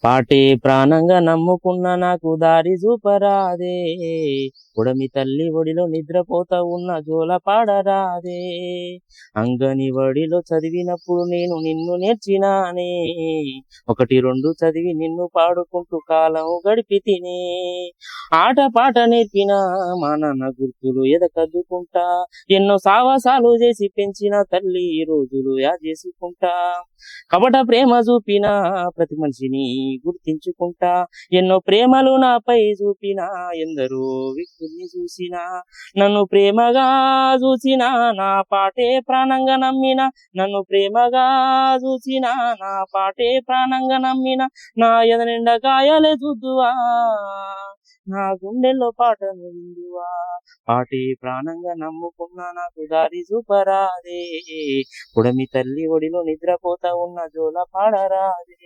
పాటే ప్రాణంగా నమ్ముకున్న నాకు దారి చూపరాదే, ఉడమి తల్లి ఒడిలో నిద్రపోతా ఉన్న జోల పాడరాదే. అంగని వడిలో చదివినప్పుడు నేను నిన్ను నేర్చినానే, ఒకటి రెండు చదివి నిన్ను పాడుకుంటూ కాలం గడిపి తినే. ఆట పాట నేర్పిన మా నాన్న గుర్తులు ఎదకద్దుకుంటా, ఎన్నో సావాసాలు చేసి పెంచిన తల్లి ఈ రోజులు చేసుకుంటా. కపట ప్రేమ చూపిన ప్రతి మనిషిని గుర్తించుకుంటా, ఎన్నో ప్రేమలు నాపై చూపిన ఎందరో వ్యక్తుల్ని చూసిన. నన్ను ప్రేమగా చూసిన నా పాటే ప్రాణంగా నమ్మిన, నన్ను ప్రేమగా చూసిన నా పాటే ప్రాణంగా నమ్మిన. నా ఎదనిండా గాయాలే చూద్దువా, నా గుండెల్లో పాటను విందువా. పాటే ప్రాణంగా నమ్ముకున్న నాకు దారి చూపరాదే, పుడమి తల్లి ఒడిలో నిద్రపోతా ఉన్న జోల పాడరాదే.